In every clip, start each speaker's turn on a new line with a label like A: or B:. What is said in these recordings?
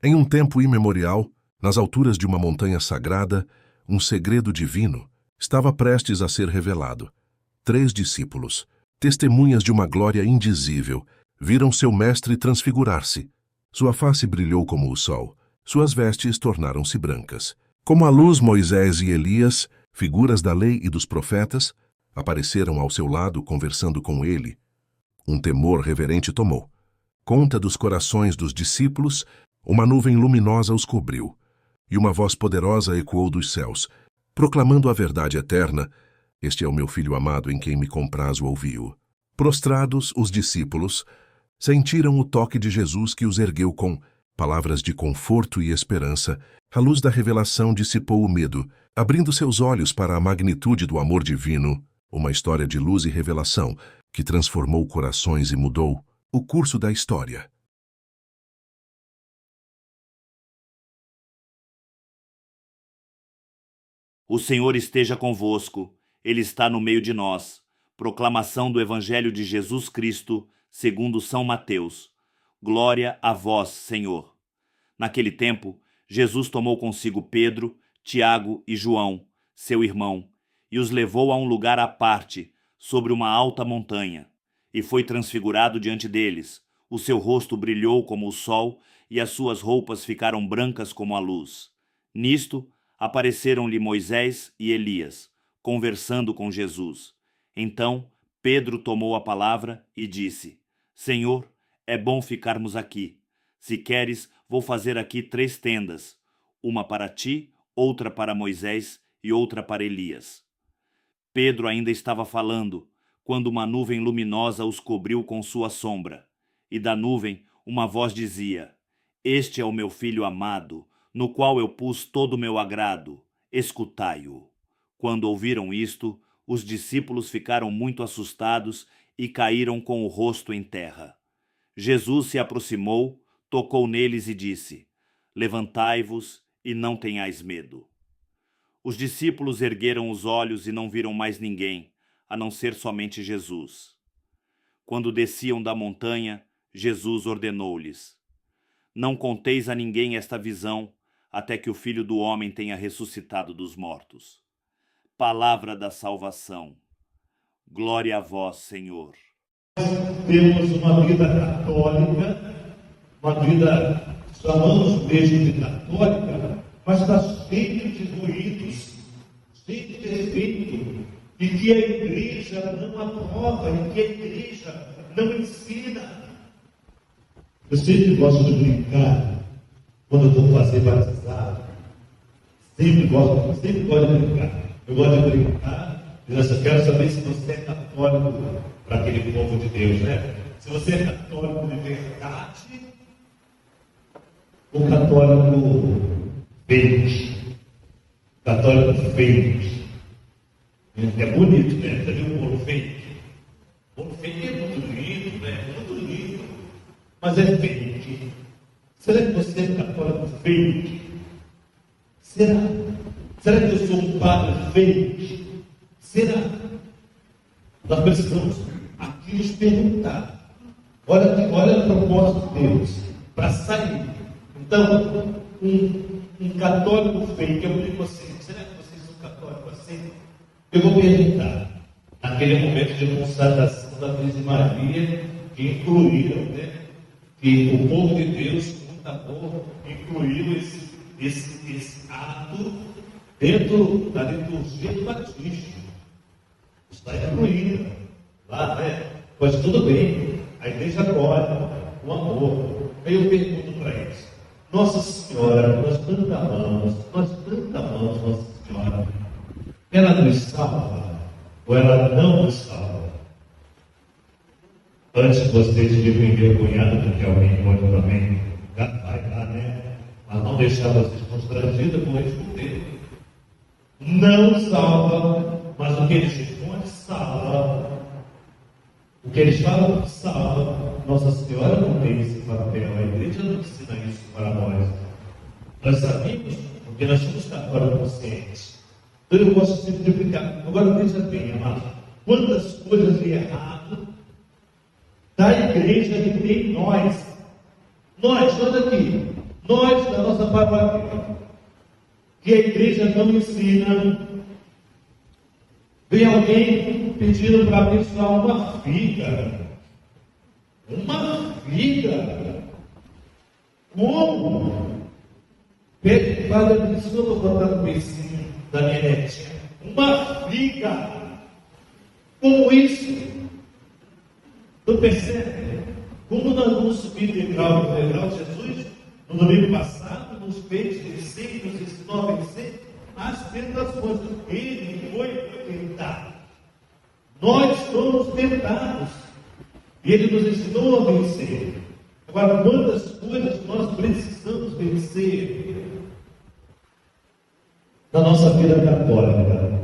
A: Em um tempo imemorial, nas alturas de uma montanha sagrada, um segredo divino estava prestes a ser revelado. 3 discípulos, testemunhas de uma glória indizível, viram seu mestre transfigurar-se. Sua face brilhou como o sol, suas vestes tornaram-se brancas. Como a luz, Moisés e Elias, figuras da lei e dos profetas, apareceram ao seu lado conversando com ele. Um temor reverente tomou conta dos corações dos discípulos, uma nuvem luminosa os cobriu, e uma voz poderosa ecoou dos céus, proclamando a verdade eterna: "Este é o meu filho amado em quem me comprazo ouvi-o." Prostrados, os discípulos sentiram o toque de Jesus que os ergueu com palavras de conforto e esperança. A luz da revelação dissipou o medo, abrindo seus olhos para a magnitude do amor divino, uma história de luz e revelação que transformou corações e mudou o curso da história.
B: O Senhor esteja convosco, Ele está no meio de nós. Proclamação do Evangelho de Jesus Cristo, segundo São Mateus. Glória a vós, Senhor. Naquele tempo, Jesus tomou consigo Pedro, Tiago e João, seu irmão, e os levou a um lugar à parte, sobre uma alta montanha, e foi transfigurado diante deles. O seu rosto brilhou como o sol, e as suas roupas ficaram brancas como a luz. Nisto, apareceram-lhe Moisés e Elias, conversando com Jesus. Então, Pedro tomou a palavra e disse: "Senhor, é bom ficarmos aqui. Se queres, vou fazer aqui 3 tendas, uma para ti, outra para Moisés e outra para Elias." Pedro ainda estava falando, quando uma nuvem luminosa os cobriu com sua sombra. E da nuvem uma voz dizia: "Este é o meu filho amado, no qual eu pus todo o meu agrado. Escutai-o." Quando ouviram isto, os discípulos ficaram muito assustados e caíram com o rosto em terra. Jesus se aproximou, tocou neles e disse: "Levantai-vos e não tenhais medo." Os discípulos ergueram os olhos e não viram mais ninguém, a não ser somente Jesus. Quando desciam da montanha, Jesus ordenou-lhes: "Não conteis a ninguém esta visão, até que o Filho do Homem tenha ressuscitado dos mortos." Palavra da salvação. Glória a vós, Senhor.
C: Temos uma vida católica, uma vida, chamamos mesmo de católica, mas está cheia de ruídos, cheia de defeito, e que a igreja não aprova, e que a igreja não ensina. Eu sempre gosto de brincar, quando eu vou fazer batizado, sempre gosto de brincar. Eu gosto de brincar, eu quero saber se você é católico para aquele povo de Deus, né? Se você é católico de verdade ou católico fake. Católico fake. É bonito, né? Você viu o bolo fake? O bolo fake é muito lindo, né? Muito lindo. Mas é fake. Será que você é católico fake? Será? Será que eu sou um padre fake? Será? Nós precisamos aqui nos perguntar. Olha a proposta de Deus para sair. Então, um católico fake, eu digo assim: será que vocês são católicos assim? Eu vou perguntar. Naquele momento de consagração da Virgem Maria, que incluíram, né? Que o povo de Deus, com muito amor, incluiu esse ato dentro da liturgia do batismo. Está incluído lá, né? Pois tudo bem, a igreja acolhe o amor. Aí eu pergunto para eles: Nossa Senhora, nós tanto amamos Nossa Senhora, ela nos salva ou ela não nos salva? Antes de vocês de me envergonhado porque alguém pode também vai lá, né? Mas não deixar vocês constrangidos, eu vou responder: não salva, mas o que eles respondem salva. O que eles falam salva. Nossa Senhora não tem esse papel, a igreja não ensina isso para nós. Nós sabemos porque nós somos católicos conscientes. Então eu gosto sempre de brincar. Agora veja bem, amado, quantas coisas de errado da igreja que tem nós aqui. Nós, da nossa paróquia, que a igreja não ensina, vem alguém pedindo para abençoar uma figa. Uma figa? Como? Padre, abençoa, vou botar no becinho da minha netinha. Uma figa? Como isso? Tu percebe? Como nós vamos subir degrau por degrau? Jesus, no domingo passado, nos fez vencer, nos ensinou a vencer as tentações. Ele foi tentado. Nós somos tentados. E ele nos ensinou a vencer. Agora, quantas coisas nós precisamos vencer na nossa vida católica?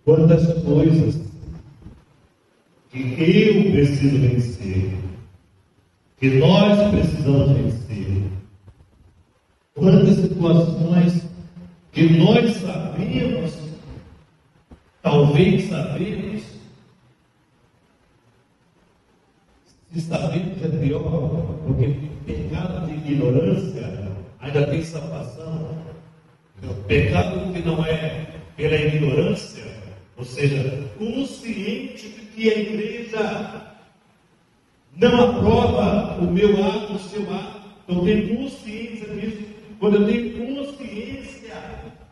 C: Quantas coisas que eu preciso vencer, que nós precisamos vencer? Quantas situações que nós sabemos, talvez sabemos, se sabemos é pior, porque pecado de ignorância ainda tem salvação. O pecado que não é pela ignorância, ou seja, consciente de que a igreja não aprova o meu ato, o seu ato. Eu tenho consciência disso. Quando eu tenho consciência,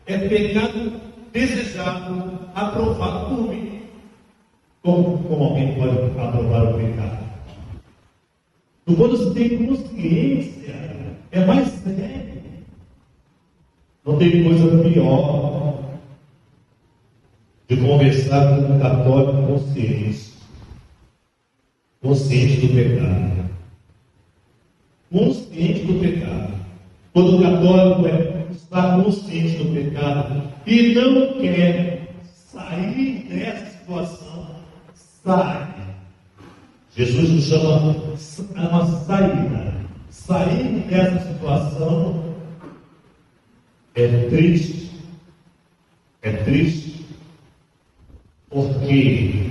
C: é pecado desejado, aprovado por mim. Como alguém pode aprovar o pecado? Então, quando você tem consciência, é mais sério. Não tem coisa pior de conversar com um católico consciente do pecado. Consciente do pecado. Quando o católico está consciente do pecado e não quer sair dessa situação, sai. Jesus nos chama a uma saída. Sair dessa situação é triste. É triste porque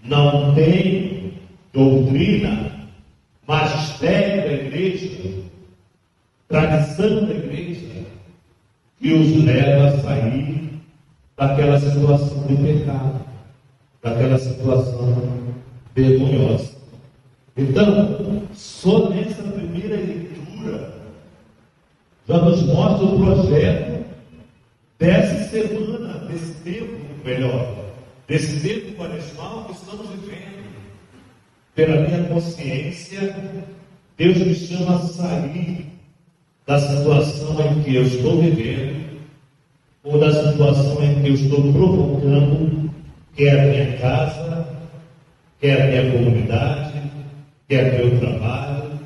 C: não tem doutrina, magistério da igreja, tradição da igreja, que os leva a sair daquela situação de pecado, daquela situação vergonhosa. Então, só nessa primeira leitura já nos mostra o projeto dessa semana, desse tempo melhor, desse tempo quaresmal que estamos vivendo. Pela minha consciência, Deus me chama a sair da situação em que eu estou vivendo, ou da situação em que eu estou provocando, quer a minha casa, quer a minha comunidade, quer meu trabalho.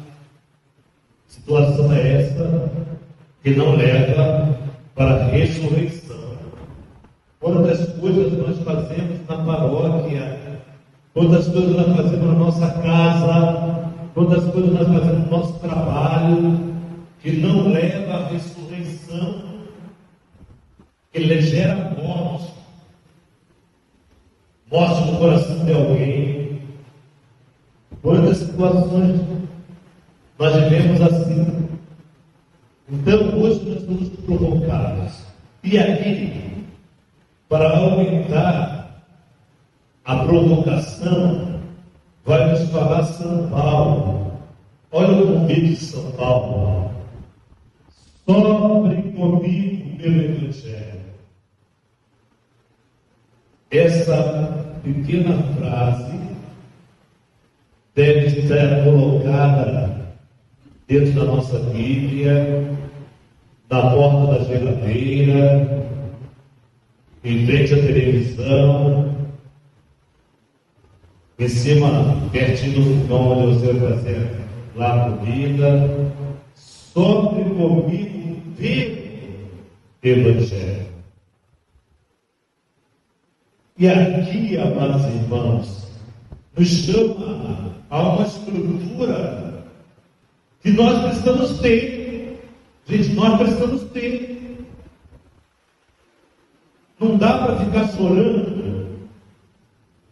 C: Situação é essa que não leva para a ressurreição. Quantas coisas nós fazemos na paróquia, quantas coisas nós fazemos na nossa casa, quantas coisas nós fazemos no nosso trabalho, que não leva à ressurreição, que gera morte no coração de alguém. Quantas situações nós vivemos assim. Então, hoje nós estamos provocados. E aqui, para aumentar a provocação, vai nos falar São Paulo. Olha o convite de São Paulo. Sofre comigo pelo Evangelho. Essa pequena frase deve estar colocada dentro da nossa Bíblia, na porta da geladeira, em frente à televisão, em cima, pertinho do fogão onde você vai fazer lá a comida. Sofre comigo pelo Evangelho. E aqui, amados irmãos, nos chama a uma estrutura que nós precisamos ter. Gente, nós precisamos ter. Não dá para ficar chorando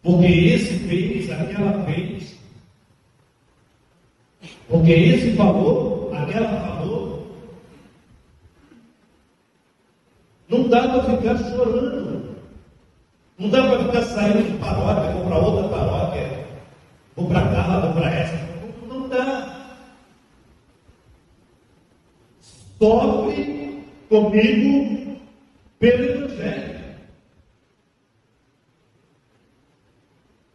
C: porque esse fez, aquela fez, porque esse falou, aquela falou. Não dá para ficar chorando. Não dá para ficar saindo de paróquia, vou para outra paróquia, vou para cá, vou para essa. Não dá. Sofre comigo pelo Evangelho.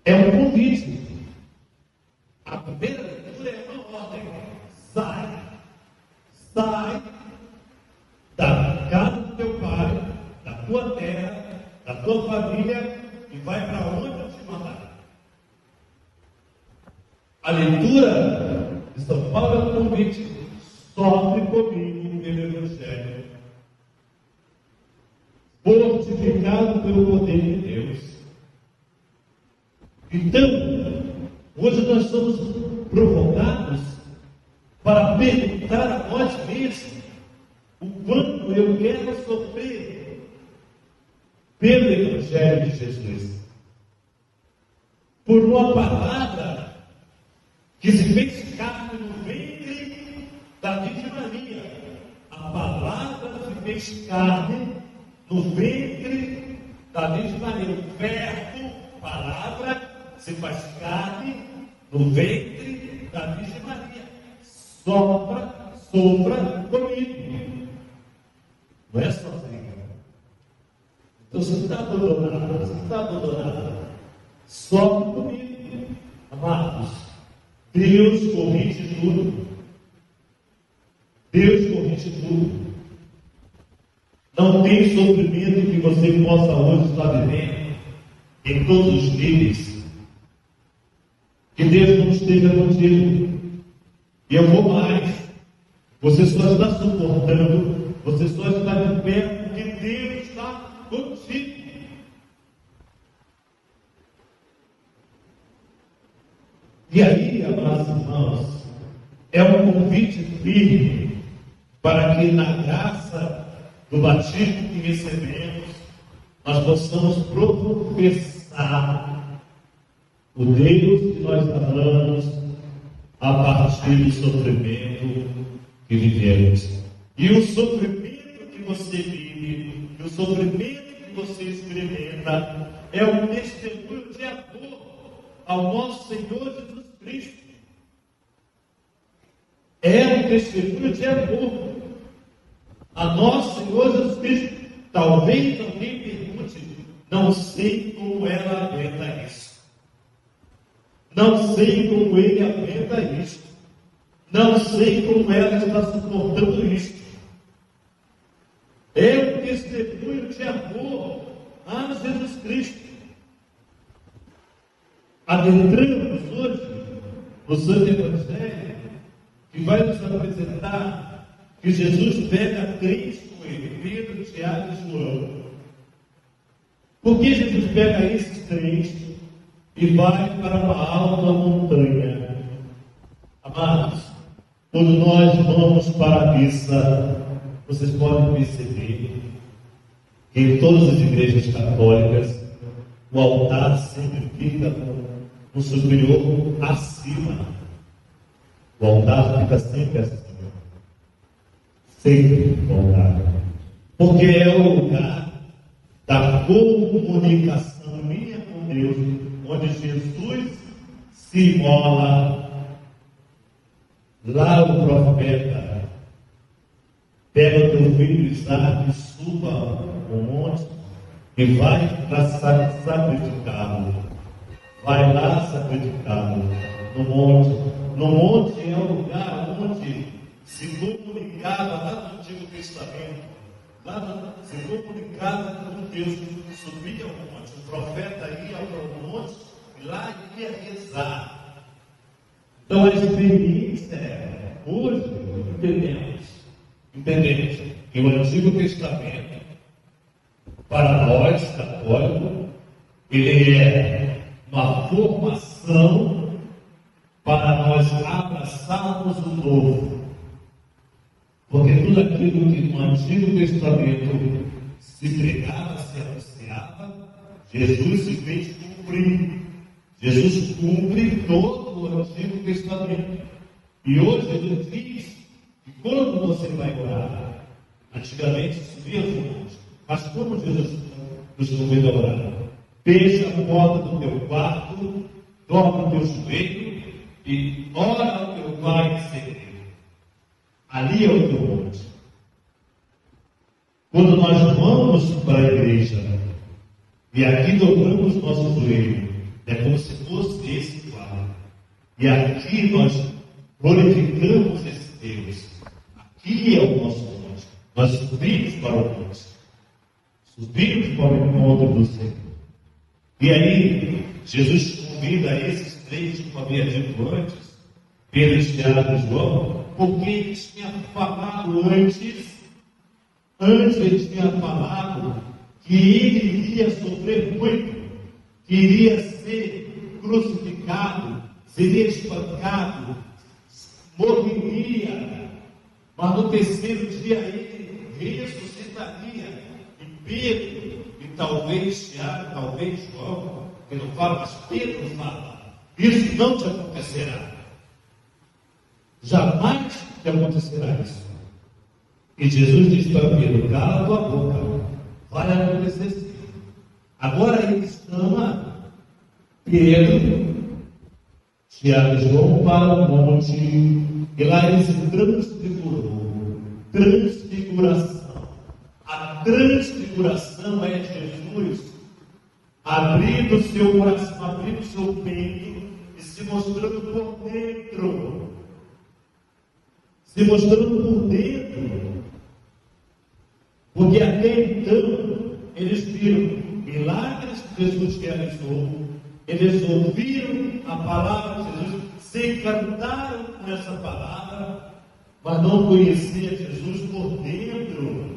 C: É um convite. A primeira leitura é uma ordem. Sai da casa do teu pai, da tua terra, da tua família e vai para onde eu te mandar. A leitura de São Paulo é um convite. Sofre comigo pelo Evangelho. Fortificado pelo poder de Deus. Então, hoje nós somos provocados para perguntar a nós mesmos o quanto eu quero sofrer pelo Evangelho de Jesus. Por uma palavra que se fez carne no ventre da Virgem Maria. A palavra se fez carne no ventre da Virgem Maria. O verbo, palavra, se faz carne no ventre da Virgem Maria. Sopra comigo. Não é sozinho. Então você está abandonado. Sopra comigo. Amados, Deus corrige tudo. Não tem sofrimento que você possa hoje estar vivendo em todos os níveis que Deus não esteja contigo. E eu vou mais. Você só está suportando, você só está de pé porque Deus está contigo. E aí, amados irmãos, é um convite firme para que na graça do batismo que recebemos, nós possamos professar o Deus que nós amamos a partir do sofrimento que vivemos. E o sofrimento que você vive, o sofrimento que você experimenta, é um testemunho de amor ao nosso Senhor Jesus Cristo. É um testemunho de amor a nosso Senhor Jesus Cristo. Talvez alguém pergunte: não sei como ela aguenta isso. Não sei como ele aguenta isso. Não sei como ela está suportando isso. É um testemunho de amor a Jesus Cristo. Adentramos hoje no Santo Evangelho, que vai nos apresentar que Jesus pega três com ele: Pedro, Tiago e João. Por que Jesus pega esses três e vai para uma alta montanha? Amados, quando nós vamos para a missa, vocês podem perceber que em todas as igrejas católicas o altar sempre fica no superior acima. O altar fica sempre acima. Sempre o altar. Porque é o lugar da comunicação minha com Deus, onde Jesus se imola. Lá o profeta pega o teu filho Isaac, suba o monte e vai para sacrificá-lo. Vai lá sacrificá-lo no monte. No monte é o lugar onde se comunicava lá no Antigo Testamento. Se comunicava com Deus. Subia ao monte. O profeta ia ao monte e lá ia rezar. Então a experiência é, hoje entendemos que o Antigo Testamento, para nós católicos, ele é uma formação para nós abraçarmos o novo. Porque tudo aquilo que no Antigo Testamento se pregava, se anunciava, Jesus se fez cumprir. Jesus cumpre todo o Antigo Testamento. E hoje ele diz que quando você vai orar, antigamente subia ao monte, Mas como Jesus nos convida a orar? Fecha a porta do teu quarto, dobra o teu joelho e ora ao teu Pai em segredo. Ali é o teu monte. Quando nós vamos para a igreja e aqui dobramos nosso joelho, é como se fosse esse quadro. E aqui nós glorificamos esse Deus. Aqui é o nosso monte. Nós subimos para o monte. Subimos para o encontro do Senhor. E aí, Jesus convida esses três, como havia dito antes, Pedro, Tiago e João, porque ele tinha falado antes ele tinha falado que ele iria sofrer muito, que iria ser crucificado, seria espancado, morreria, mas no terceiro dia ele ressuscitaria. E Pedro, e talvez Tiago, talvez João, que não fala, mas Pedro fala, isso não te acontecerá. Jamais te acontecerá isso. E Jesus diz para Pedro, cala a tua boca, vai acontecer sim. Agora ele chama Pedro, Tiago e João para o monte, e lá ele se transfigurou. Transfiguração. A transfiguração é Jesus abrindo o seu coração, abrindo o seu peito e se mostrando por dentro. Se mostrando por dentro. Porque até então eles viram milagres que Jesus realizou, eles ouviram a palavra de Jesus, se encantaram com essa palavra, mas não conheciam Jesus por dentro.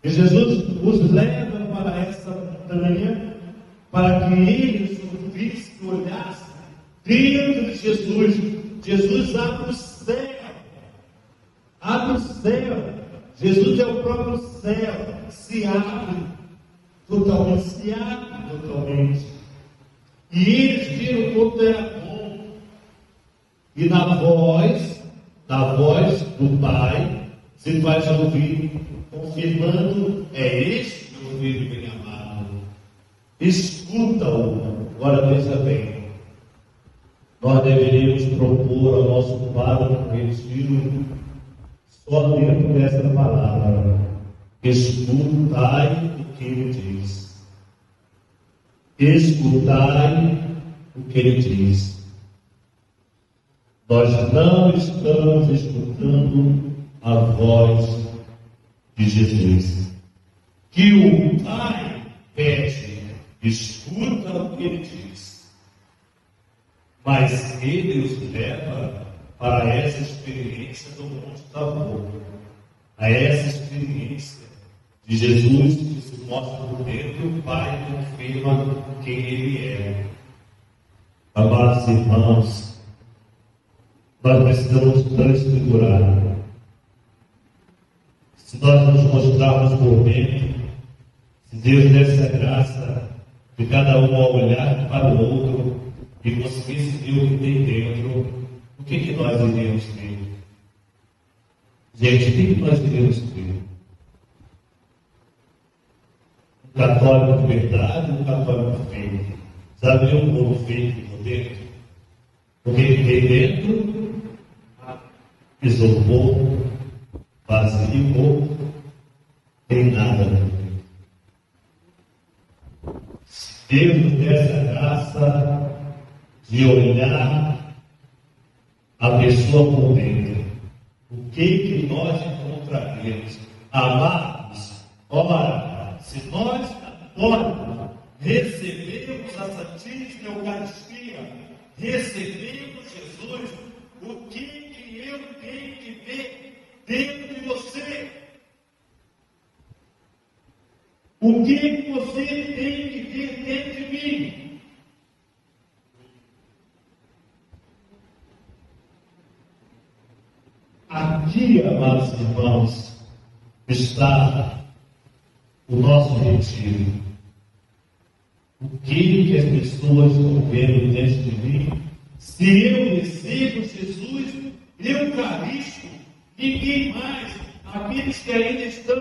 C: E Jesus os leva para essa montanha, para que eles ouvissem, olhassem dentro de Jesus. Jesus abre o céu. Abre o céu. Jesus é o próprio céu. Se abre totalmente. Se abre totalmente. E eles viram quanto era bom. E na voz do Pai, se faz ouvir, confirmando, é este meu filho bem amado. Escuta-o. Agora veja bem. Nós deveríamos propor ao nosso Padre um retiro só dentro dessa palavra. Escutai o que ele diz. Escutai o que ele diz. Nós não estamos escutando a voz de Jesus. Que o Pai pede, escuta o que ele diz. Mas ele os leva para essa experiência do Monte Tabor, a essa experiência de Jesus que se mostra por dentro, o Pai confirma quem ele é. Amados irmãos, nós precisamos transfigurar. Se nós nos mostrarmos por dentro, se Deus desse a graça de cada um ao olhar para o outro e conseguisse ver o que tem dentro, o que nós iríamos ter? Gente, o que nós iríamos ter? Um católico de verdade ou um católico fake? Sabe um povo fake por dentro? O que tem dentro? Isopor, vazio, tem nada dentro. Deus nos desse a graça de olhar a pessoa por dentro. O que nós encontraremos? Amados, ora, se nós agora recebemos a Santíssima Eucaristia, recebemos Jesus, o que eu tenho que ver dentro de você? O que você tem que ver dentro de mim? Aqui, amados irmãos, está o nosso retiro. O que as pessoas estão vendo dentro de mim? Se eu recebo Jesus Eucarístico, ninguém mais, a Aqueles que ainda estão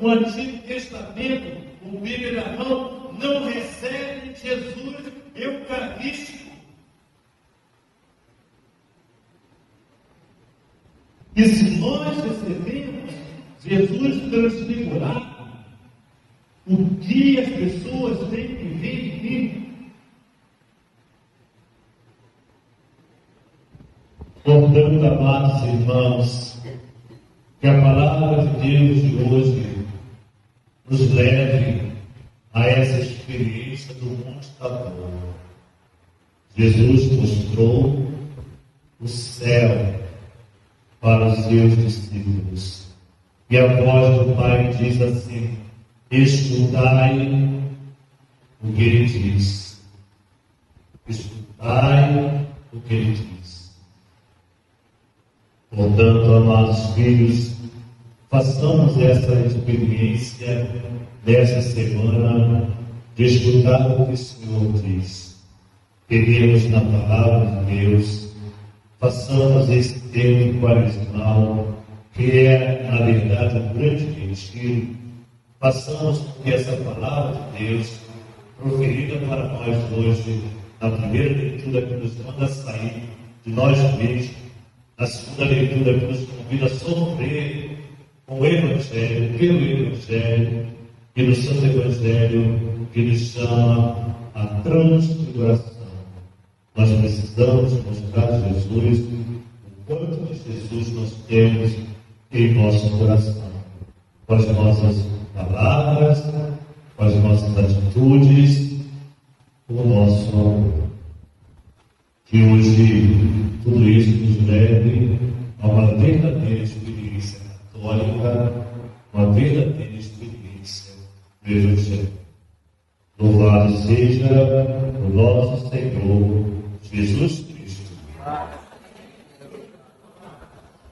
C: no Antigo Testamento, com Bíblia na mão, não recebem Jesus eucarístico. E se nós recebemos Jesus transfigurado, o que as pessoas têm que ver em mim? Portanto, amados irmãos, que a palavra de Deus de hoje nos leve a essa experiência do Monte Tabor. Jesus mostrou o céu para os seus discípulos. E a voz do Pai diz assim: escutai o que ele diz. Escutai o que ele diz. Portanto, amados filhos, façamos essa experiência dessa semana de escutar o que o Senhor diz. Peguemos na palavra de Deus, façamos esse tempo quaresmal, que é, na verdade, um grande retiro. Façamos com que essa palavra de Deus, proferida para nós hoje, na primeira leitura que nos manda sair de nós mesmos, na segunda leitura que nos convida a sofrer com o Evangelho, pelo Evangelho, e no Santo Evangelho que nos chama a transfiguração. Nós precisamos mostrar a Jesus o quanto de Jesus nós temos em nosso coração, com as nossas palavras, com as nossas atitudes, com o nosso amor. Que hoje tudo isso nos leve a uma verdadeira experiência católica, uma verdadeira experiência do Evangelho. Louvado seja o nosso Senhor Jesus Cristo.